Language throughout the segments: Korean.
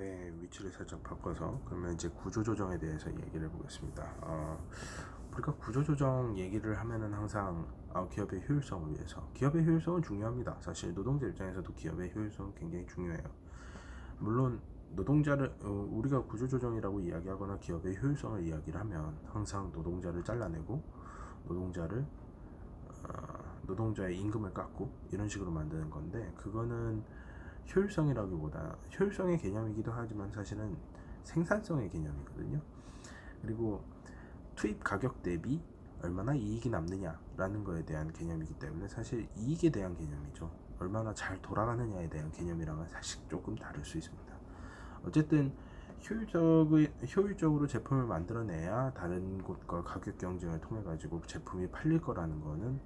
임금의 위치를 살짝 바꿔서 그러면 이제 구조조정에 대해서 얘기를 해보겠습니다. 우리가 구조조정 얘기를 하면은 항상 기업의 효율성을 위해서, 기업의 효율성은 중요합니다. 사실 노동자 입장에서도 기업의 효율성은 굉장히 중요해요. 물론 노동자를 우리가 구조조정이라고 이야기하거나 기업의 효율성을 이야기를 하면 항상 노동자를 잘라내고 노동자를 노동자의 임금을 깎고 이런 식으로 만드는 건데, 그거는 효율성이라기보다 효율성의 개념이기도 하지만 사실은 생산성의 개념이거든요. 그리고 투입 가격 대비 얼마나 이익이 남느냐라는 거에 대한 개념이기 때문에 사실 이익에 대한 개념이죠. 얼마나 잘 돌아가느냐에 대한 개념이랑은 사실 조금 다를 수 있습니다. 어쨌든 효율적으로 제품을 만들어내야 다른 곳과 가격 경쟁을 통해 가지고 제품이 팔릴 거라는 거는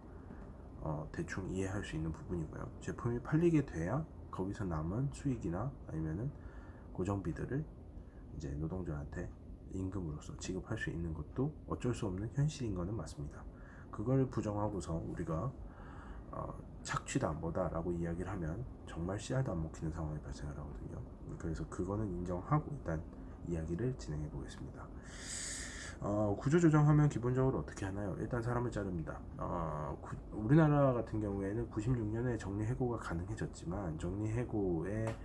대충 이해할 수 있는 부분이고요. 제품이 팔리게 돼야 거기서 남은 수익이나 아니면은 고정비들을 이제 노동자한테 임금으로서 지급할 수 있는 것도 어쩔 수 없는 현실인 거는 맞습니다. 그걸 부정하고서 우리가 착취다 뭐다라고 이야기를 하면 정말 씨알도 안 먹히는 상황이 발생을 하거든요. 그래서 그거는 인정하고 일단 이야기를 진행해 보겠습니다. 구조조정하면 기본적으로 어떻게 하나요? 일단 사람을 자릅니다. 우리나라 같은 경우에는 96년에 정리해고가 가능해졌지만 정리해고에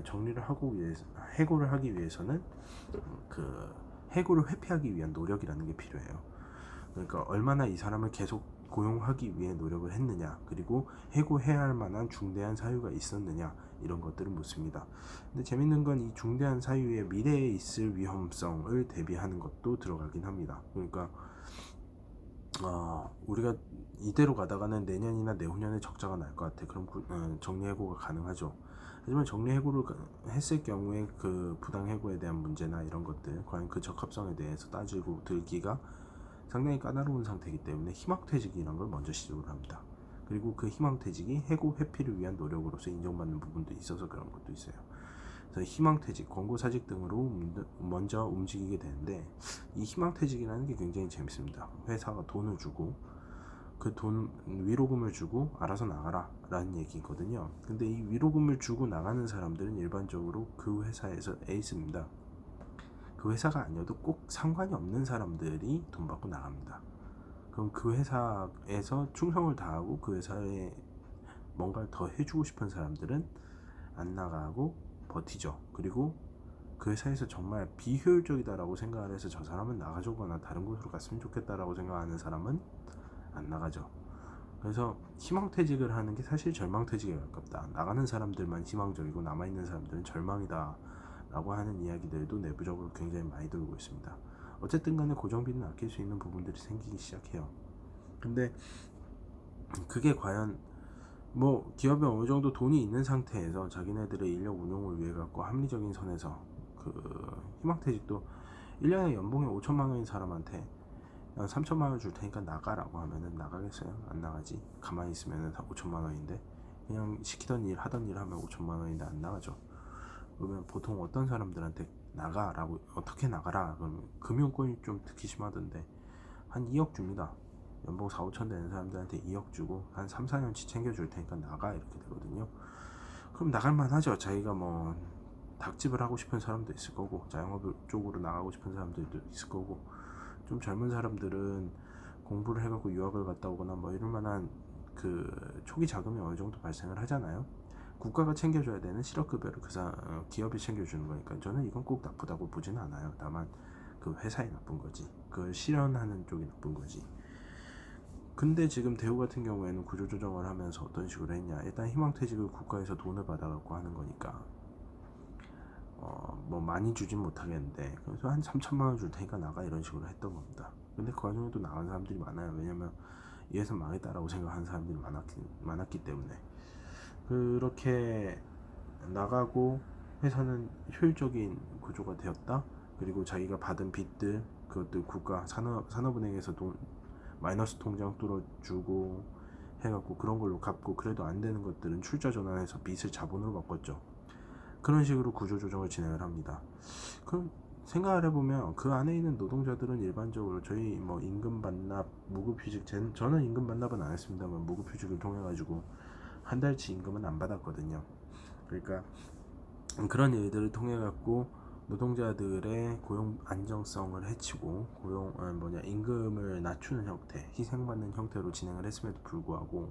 정리를 하고 위해서 해고를 하기 위해서는 그 해고를 회피하기 위한 노력이라는 게 필요해요. 그러니까 얼마나 이 사람을 계속 고용하기 위해 노력을 했느냐, 그리고 해고해야 할 만한 중대한 사유가 있었느냐, 이런 것들을 묻습니다. 근데 재밌는 건 이 중대한 사유의 미래에 있을 위험성을 대비하는 것도 들어가긴 합니다. 그러니까 우리가 이대로 가다가는 내년이나 내후년에 적자가 날 것 같아. 그럼 정리해고가 가능하죠. 하지만 정리해고를 했을 경우에 그 부당해고에 대한 문제나 이런 것들, 과연 그 적합성에 대해서 따지고 들기가 상당히 까다로운 상태이기 때문에 희망퇴직이라는 걸 먼저 시도를 합니다. 그리고 그 희망퇴직이 해고 회피를 위한 노력으로서 인정받는 부분도 있어서 그런 것도 있어요. 그래서 희망퇴직, 권고사직 등으로 먼저 움직이게 되는데, 이 희망퇴직이라는 게 굉장히 재밌습니다. 회사가 돈을 주고 그 돈 위로금을 주고 알아서 나가라 라는 얘기거든요. 근데 이 위로금을 주고 나가는 사람들은 일반적으로 그 회사에서 에이스입니다. 그 회사가 아니어도 꼭 상관이 없는 사람들이 돈 받고 나갑니다. 그럼 그 회사에서 충성을 다하고 그 회사에 뭔가를 더 해주고 싶은 사람들은 안 나가고 버티죠. 그리고 그 회사에서 정말 비효율적이다라고 생각을 해서 저 사람은 나가주거나 다른 곳으로 갔으면 좋겠다라고 생각하는 사람은 안 나가죠. 그래서 희망퇴직을 하는 게 사실 절망퇴직에 가깝다. 나가는 사람들만 희망적이고 남아있는 사람들은 절망이다 라고 하는 이야기들도 내부적으로 굉장히 많이 들고 있습니다. 어쨌든 간에 고정비는 아낄 수 있는 부분들이 생기기 시작해요. 근데 그게 과연 뭐 기업에 어느 정도 돈이 있는 상태에서 자기네들의 인력 운용을 위해 갖고 합리적인 선에서 그 희망퇴직도 1년에 연봉이 5천만 원인 사람한테 3천만 원 줄 테니까 나가라고 하면은 나가겠어요? 안 나가지. 가만히 있으면은 다 5천만 원인데, 그냥 시키던 일 하던 일 하면 5천만 원인데 안 나가죠. 그러면 보통 어떤 사람들한테 나가라고, 어떻게 나가라 그러면 금융권이 좀 특히 심하던데 한 2억 줍니다. 연봉 4, 5천 되는 사람들한테 2억 주고 한 3, 4년치 챙겨줄 테니까 나가, 이렇게 되거든요. 그럼 나갈만 하죠. 자기가 뭐 닭집을 하고 싶은 사람도 있을 거고 자영업 쪽으로 나가고 싶은 사람들도 있을 거고, 좀 젊은 사람들은 공부를 해갖고 유학을 갔다 오거나 뭐 이럴 만한 그 초기 자금이 어느 정도 발생을 하잖아요. 국가가 챙겨줘야 되는 실업급여를 기업이 챙겨주는 거니까 저는 이건 꼭 나쁘다고 보지는 않아요. 다만 그 회사에 나쁜 거지, 그걸 실현하는 쪽이 나쁜 거지. 근데 지금 대우 같은 경우에는 구조조정을 하면서 어떤 식으로 했냐, 일단 희망퇴직을 국가에서 돈을 받아갖고 하는 거니까 뭐 많이 주진 못하겠는데 그래서 한 3천만 원 줄 테니까 나가, 이런 식으로 했던 겁니다. 근데 그 와중에도 나간 사람들이 많아요. 왜냐면 이 회사 망했다라고 생각하는 사람들이 많았기 때문에. 그렇게 나가고 회사는 효율적인 구조가 되었다. 그리고 자기가 받은 빚들, 그것들 국가 산업은행에서 돈 마이너스 통장 뚫어주고 해갖고 그런 걸로 갚고, 그래도 안 되는 것들은 출자 전환해서 빚을 자본으로 바꿨죠. 그런 식으로 구조조정을 진행을 합니다. 그럼 생각을 해보면 그 안에 있는 노동자들은 일반적으로 저희 뭐 임금 반납, 무급휴직, 저는 임금 반납은 안 했습니다만 무급휴직을 통해 가지고 한 달치 임금은 안 받았거든요. 그러니까 그런 일들을 통해 갖고 노동자들의 고용 안정성을 해치고 임금을 낮추는 형태, 희생받는 형태로 진행을 했음에도 불구하고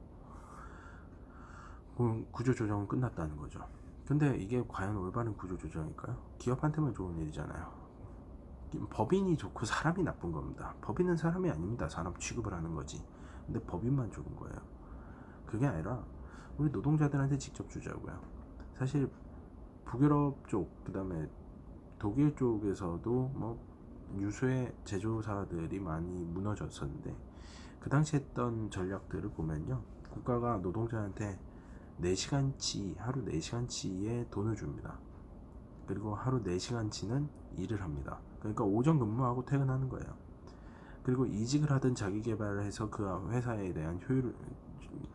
구조조정은 끝났다는 거죠. 근데 이게 과연 올바른 구조조정일까요? 기업한테만 좋은 일이잖아요. 법인이 좋고 사람이 나쁜 겁니다. 법인은 사람이 아닙니다. 사람 취급을 하는 거지. 근데 법인만 좋은 거예요. 그게 아니라 우리 노동자들한테 직접 주자고요. 사실 북유럽 쪽, 그 다음에 독일 쪽에서도 뭐 유수의 제조사들이 많이 무너졌었는데, 그 당시 했던 전략들을 보면요, 국가가 노동자한테 4시간치, 하루 4시간치의 돈을 줍니다. 그리고 하루 4시간치는 일을 합니다. 그러니까 오전 근무하고 퇴근하는 거예요. 그리고 이직을 하든 자기 개발을 해서 그 회사에 대한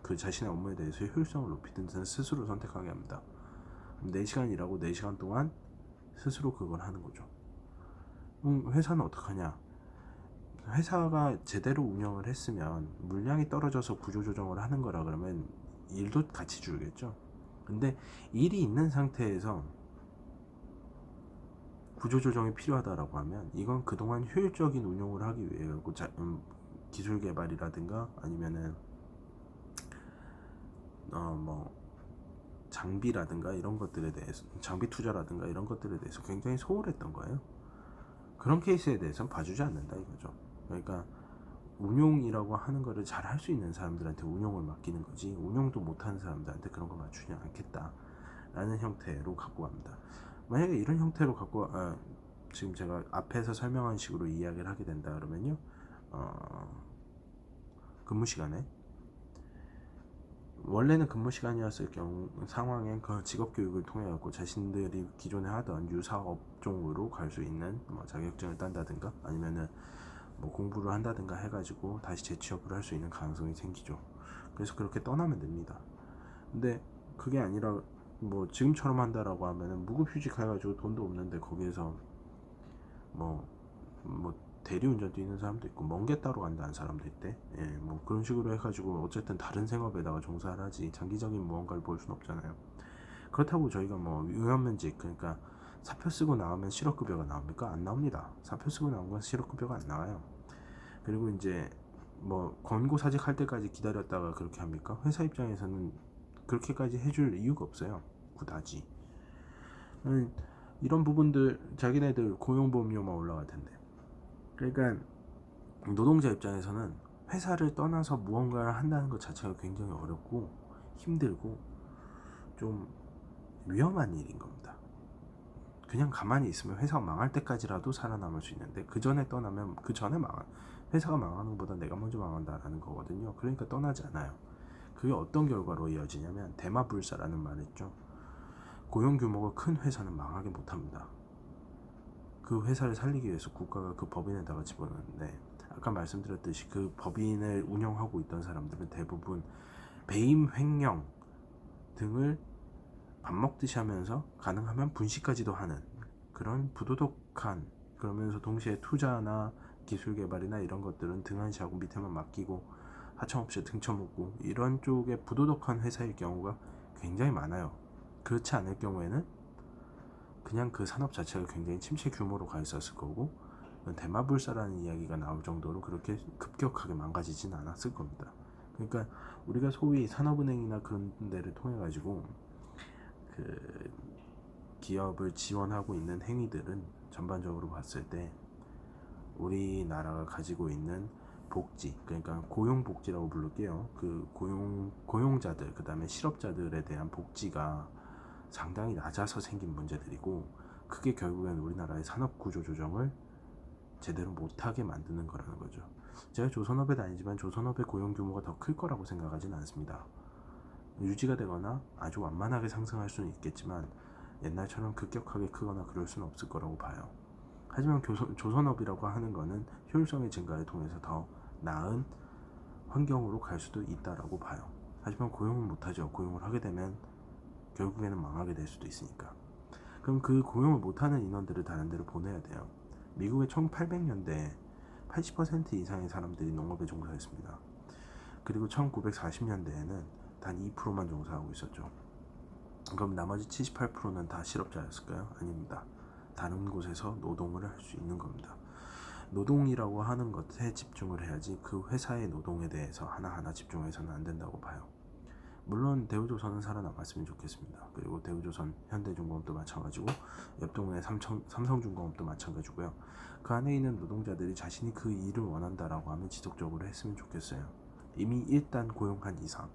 그 자신의 업무에 대해서 효율성을 높이든 스스로 선택하게 합니다. 4시간 일하고 4시간 동안 스스로 그걸 하는 거죠. 회사는 어떡하냐? 회사가 제대로 운영을 했으면 물량이 떨어져서 구조조정을 하는 거라 그러면 일도 같이 줄겠죠. 근데 일이 있는 상태에서 구조조정이 필요하다라고 하면 이건 그동안 효율적인 운용을 하기 위해 기술 개발이라든가 아니면은 장비라든가 이런 것들에 대해서, 장비 투자라든가 이런 것들에 대해서 굉장히 소홀했던 거예요. 그런 케이스에 대해서는 봐주지 않는다 이거죠. 그러니까 운용이라고 하는 거를 잘 할 수 있는 사람들한테 운용을 맡기는 거지, 운용도 못하는 사람들한테 그런 거 맞추지 않겠다라는 형태로 갖고 갑니다. 만약에 이런 형태로 지금 제가 앞에서 설명한 식으로 이야기를 하게 된다 그러면요, 근무 시간에 원래는 근무 시간이었을 경우 상황엔 그 직업 교육을 통해 갖고 자신들이 기존에 하던 유사 업종으로 갈 수 있는 자격증을 딴다든가 아니면은 공부를 한다든가 해가지고 다시 재취업을 할 수 있는 가능성이 생기죠. 그래서 그렇게 떠나면 됩니다. 근데 그게 아니라 지금처럼 한다라고 하면은 무급휴직 해가지고 돈도 없는데 거기에서 뭐 대리운전 뛰는 사람도 있고 먼 게 따로 간다는 사람도 있대. 그런 식으로 해가지고 어쨌든 다른 생업에다가 종사를 하지 장기적인 무언가를 볼 수는 없잖아요. 그렇다고 저희가 유연면직, 그러니까 사표 쓰고 나오면 실업급여가 나옵니까? 안 나옵니다. 사표 쓰고 나온 건 실업급여가 안 나와요. 그리고 이제 권고사직 할 때까지 기다렸다가 그렇게 합니까? 회사 입장에서는 그렇게까지 해줄 이유가 없어요. 그다지. 이런 부분들 자기네들 고용보험료만 올라갈 텐데. 그러니까 노동자 입장에서는 회사를 떠나서 무언가를 한다는 것 자체가 굉장히 어렵고 힘들고 좀 위험한 일인 겁니다. 그냥 가만히 있으면 회사가 망할 때까지라도 살아남을 수 있는데 그 전에 떠나면 회사가 망하는 것보다 내가 먼저 망한다라는 거거든요. 그러니까 떠나지 않아요. 그게 어떤 결과로 이어지냐면 대마불사라는 말이 있죠. 고용 규모가 큰 회사는 망하게 못합니다. 그 회사를 살리기 위해서 국가가 그 법인에다가 집어넣는데, 아까 말씀드렸듯이 그 법인을 운영하고 있던 사람들은 대부분 배임, 횡령 등을 밥 먹듯이 하면서 가능하면 분식까지도 하는 그런 부도덕한, 그러면서 동시에 투자나 기술 개발이나 이런 것들은 등한시하고 밑에만 맡기고 하청업체 등쳐먹고 이런 쪽의 부도덕한 회사일 경우가 굉장히 많아요. 그렇지 않을 경우에는 그냥 그 산업 자체가 굉장히 침체 규모로 가 있었을 거고 대마불사라는 이야기가 나올 정도로 그렇게 급격하게 망가지진 않았을 겁니다. 그러니까 우리가 소위 산업은행이나 그런 데를 통해 가지고 그 기업을 지원하고 있는 행위들은 전반적으로 봤을 때 우리나라가 가지고 있는 복지, 그러니까 고용복지라고 부를게요. 그 고용자들, 그 다음에 실업자들에 대한 복지가 상당히 낮아서 생긴 문제들이고, 그게 결국엔 우리나라의 산업구조 조정을 제대로 못하게 만드는 거라는 거죠. 제가 조선업에 다니지만 조선업의 고용 규모가 더 클 거라고 생각하지는 않습니다. 유지가 되거나 아주 완만하게 상승할 수는 있겠지만 옛날처럼 급격하게 크거나 그럴 수는 없을 거라고 봐요. 하지만 조선업이라고 하는 거는 효율성의 증가를 통해서 더 나은 환경으로 갈 수도 있다라고 봐요. 하지만 고용은 못하죠. 고용을 하게 되면 결국에는 망하게 될 수도 있으니까. 그럼 그 고용을 못하는 인원들을 다른 데로 보내야 돼요. 미국의 1800년대 80% 이상의 사람들이 농업에 종사했습니다. 그리고 1940년대에는 단 2%만 종사하고 있었죠. 그럼 나머지 78%는 다 실업자였을까요? 아닙니다. 다른 곳에서 노동을 할 수 있는 겁니다. 노동이라고 하는 것에 집중을 해야지 그 회사의 노동에 대해서 하나하나 집중해서는 안 된다고 봐요. 물론 대우조선은 살아남았으면 좋겠습니다. 그리고 대우조선, 현대중공업도 마찬가지고 옆동네 삼성중공업도 마찬가지고요. 그 안에 있는 노동자들이 자신이 그 일을 원한다라고 하면 지속적으로 했으면 좋겠어요. 이미 일단 고용한 이상.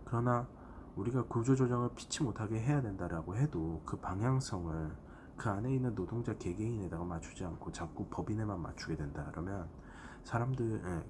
그러나 우리가 구조조정을 피치 못하게 해야 된다라고 해도 그 방향성을 그 안에 있는 노동자 개개인에다가 맞추지 않고 자꾸 법인에만 맞추게 된다 그러면 사람들